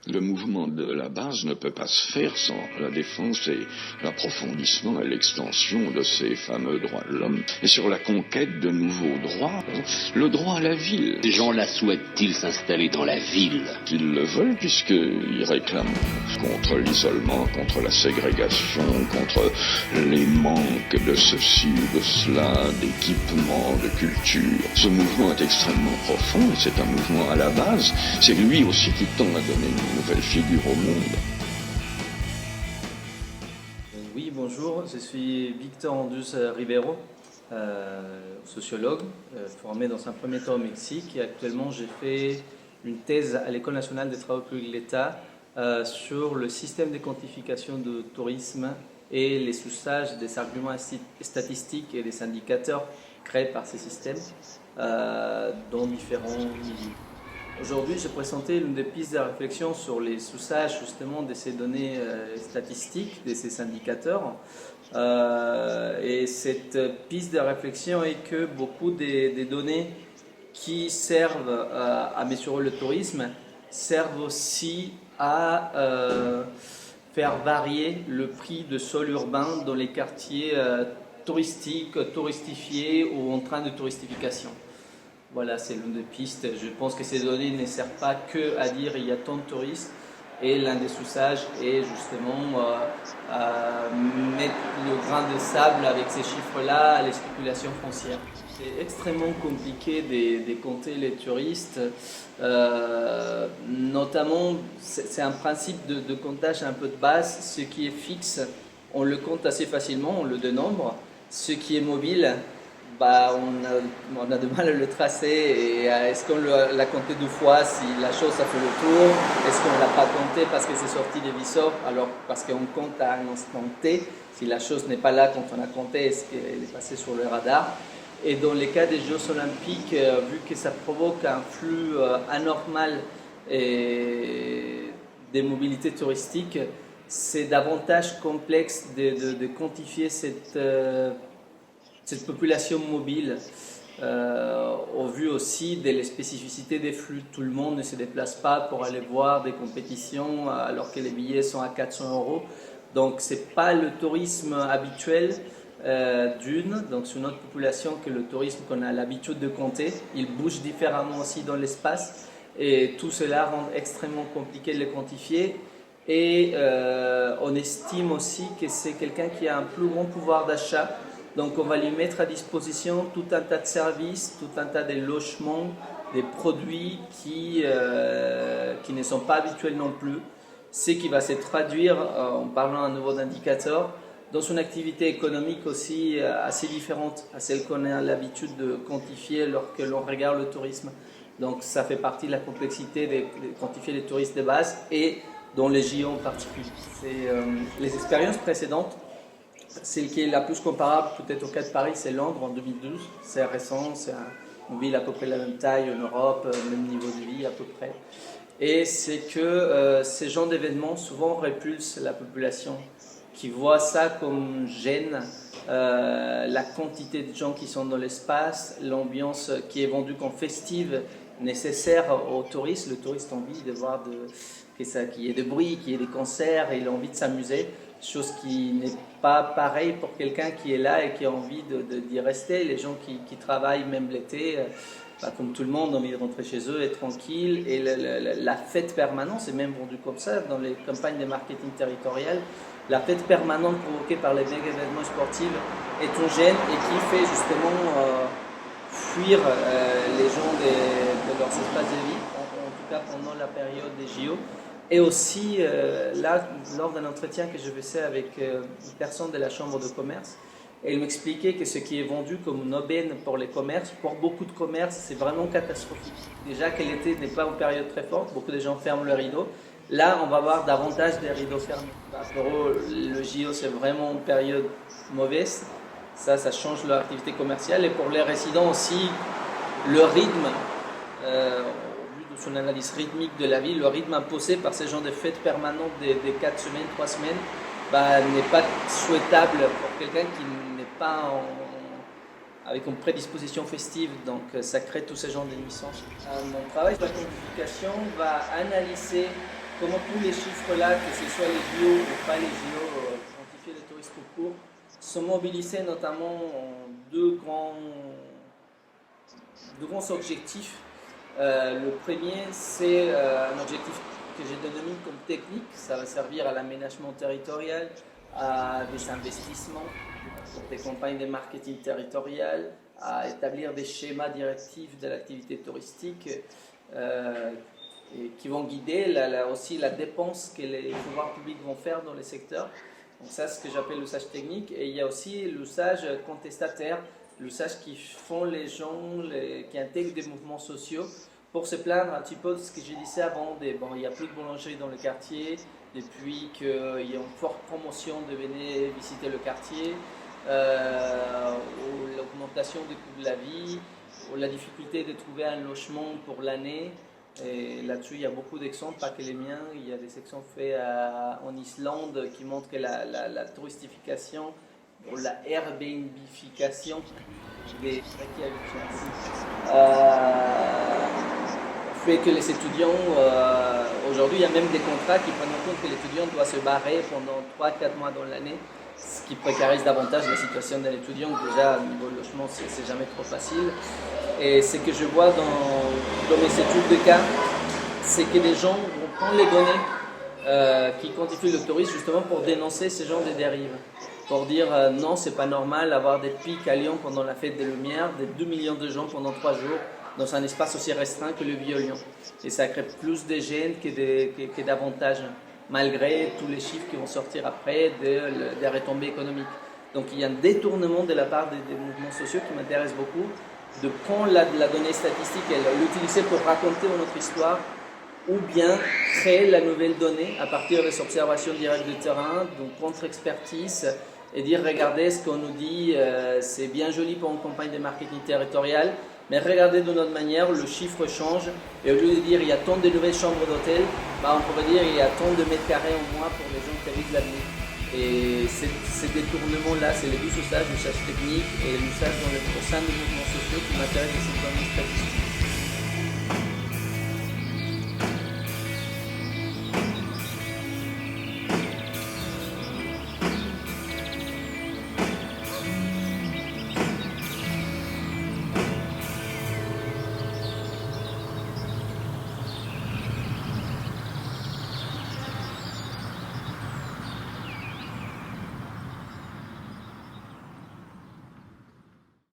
Le mouvement de la base ne peut pas se faire sans la défense et l'approfondissement et l'extension de ces fameux droits de l'homme. Et sur la conquête de nouveaux droits, le droit à la ville. Ces gens-là souhaitent-ils s'installer dans la ville? Ils le veulent puisqu'ils réclament contre l'isolement, contre la ségrégation, contre les manques de ceci ou de cela, d'équipement, de culture. Ce mouvement est extrêmement profond et c'est un mouvement à la base. C'est lui aussi qui tend à donner une nouvelle figure au monde. Oui, bonjour, je suis Victor Andus Rivero, sociologue, formé dans un premier temps au Mexique et actuellement j'ai fait une thèse à l'École nationale des travaux publics de l'État sur le système de quantification du tourisme et les usages des arguments statistiques et des indicateurs créés par ces systèmes dans différents milieux. Aujourd'hui, j'ai présenté l'une des pistes de réflexion sur les usages justement de ces données statistiques, de ces indicateurs. Et cette piste de réflexion est que beaucoup des données qui servent à mesurer le tourisme servent aussi à faire varier le prix de sol urbain dans les quartiers touristiques, touristifiés ou en train de touristification. Voilà, c'est l'une des pistes. Je pense que ces données ne servent pas que à dire il y a tant de touristes. Et l'un des usages est justement mettre le grain de sable avec ces chiffres-là à les spéculations foncières. C'est extrêmement compliqué de compter les touristes. Notamment, c'est un principe de comptage un peu de base. Ce qui est fixe, on le compte assez facilement, on le dénombre. Ce qui est mobile, on a du mal à le tracer. Et est-ce qu'on l'a compté 2 fois si la chose a fait le tour? Est-ce qu'on ne l'a pas compté parce que c'est sorti des visors? Alors parce qu'on compte à un instant T, si la chose n'est pas là quand on a compté, est-ce qu'elle est passée sur le radar? Et dans les cas des Jeux Olympiques, vu que ça provoque un flux anormal des mobilités touristiques, c'est davantage complexe de quantifier cette population mobile, au vu aussi de la spécificité des flux. Tout le monde ne se déplace pas pour aller voir des compétitions alors que les billets sont à 400 €. Donc ce n'est pas le tourisme habituel donc c'est une autre population que le tourisme qu'on a l'habitude de compter. Il bouge différemment aussi dans l'espace et tout cela rend extrêmement compliqué de le quantifier. Et on estime aussi que c'est quelqu'un qui a un plus grand pouvoir d'achat. Donc on va lui mettre à disposition tout un tas de services, tout un tas de logements, des produits qui ne sont pas habituels non plus. Ce qui va se traduire, en parlant à nouveau d'indicateurs, dans une activité économique aussi assez différente à celle qu'on a l'habitude de quantifier lorsque l'on regarde le tourisme. Donc ça fait partie de la complexité de quantifier les touristes de base et dans les JO en particulier. Les expériences précédentes, celle qui est la plus comparable peut-être au cas de Paris, c'est Londres en 2012. C'est récent, c'est une ville à peu près la même taille en Europe, même niveau de vie à peu près. Et c'est que ces genres d'événements souvent repulsent la population qui voit ça comme gêne, la quantité de gens qui sont dans l'espace, l'ambiance qui est vendue comme festive, nécessaire aux touristes. Le touriste a envie de voir qu'il y ait des bruits, qu'il y ait des concerts, et il a envie de s'amuser, chose qui n'est pas pareil pour quelqu'un qui est là et qui a envie d'y rester. Les gens qui travaillent même l'été, comme tout le monde, ont envie de rentrer chez eux, être tranquille. Et la fête permanente, c'est même vendu comme ça dans les campagnes de marketing territorial. La fête permanente provoquée par les méga événements sportifs est un gène et qui fait justement fuir les gens de leurs espaces de vie, en tout cas pendant la période des JO. Et aussi, là, lors d'un entretien que je faisais avec une personne de la Chambre de commerce, elle m'expliquait que ce qui est vendu comme une aubaine pour les commerces, pour beaucoup de commerces, c'est vraiment catastrophique. Déjà que l'été n'est pas une période très forte, beaucoup de gens ferment le rideau. Là, on va avoir davantage des rideaux fermés. Pour eux, le JO, c'est vraiment une période mauvaise. Ça change leur activité commerciale. Et pour les résidents aussi, le rythme, au vu de son analyse rythmique de la vie, le rythme imposé par ces gens de fêtes permanentes des 4 semaines, 3 semaines, n'est pas souhaitable pour quelqu'un qui n'est pas avec une prédisposition festive. Donc ça crée tous ces genres d'émissions. Mon travail sur la quantification va analyser comment tous les chiffres là, que ce soit les JO ou pas les JO, quantifier les touristes tout court, sont mobilisés notamment en deux grands objectifs. Le premier, c'est un objectif que j'ai dénominé comme technique. Ça va servir à l'aménagement territorial, à des investissements, pour des campagnes de marketing territorial, à établir des schémas directifs de l'activité touristique et qui vont guider aussi la dépense que les pouvoirs publics vont faire dans les secteurs. Donc ça, c'est ce que j'appelle l'usage technique. Et il y a aussi l'usage contestataire, l'usage qui font les gens, qui intègrent des mouvements sociaux pour se plaindre un petit peu de ce que je disais avant. Il n'y a plus de boulangerie dans le quartier, depuis qu'il y a une forte promotion de venir visiter le quartier, ou l'augmentation du coût de la vie, ou la difficulté de trouver un logement pour l'année. Et là-dessus, il y a beaucoup d'exemples, pas que les miens. Il y a des exemples faits en Islande qui montrent que la touristification, ou la Airbnbification des fait que les étudiants, aujourd'hui, il y a même des contrats qui prennent en compte que l'étudiant doit se barrer pendant 3-4 mois dans l'année, ce qui précarise davantage la situation de l'étudiant. Déjà, au niveau logement, c'est jamais trop facile. Et ce que je vois dans mes études de cas, c'est que les gens vont prendre les données qui quantifient le tourisme justement pour dénoncer ce genre de dérives. Pour dire non, c'est pas normal d'avoir des pics à Lyon pendant la fête des Lumières, des 2 millions de gens pendant 3 jours, dans un espace aussi restreint que le Vieux-Lyon. Et ça crée plus de gêne que d'avantages, malgré tous les chiffres qui vont sortir après des retombées économiques. Donc il y a un détournement de la part des mouvements sociaux qui m'intéresse beaucoup, de prendre la donnée statistique et l'utiliser pour raconter notre histoire, ou bien créer la nouvelle donnée à partir des observations directes du terrain, donc contre-expertise, et dire regardez ce qu'on nous dit, c'est bien joli pour une campagne de marketing territorial, mais regardez d'une autre manière, le chiffre change, et au lieu de dire il y a tant de nouvelles chambres d'hôtel, on pourrait dire il y a tant de mètres carrés en moins pour les gens qui habitent la nuit. Et ces détournements-là, c'est les deux usages, l'usage technique et l'usage au sein des mouvements sociaux qui m'intéressent de cette donnée statistique.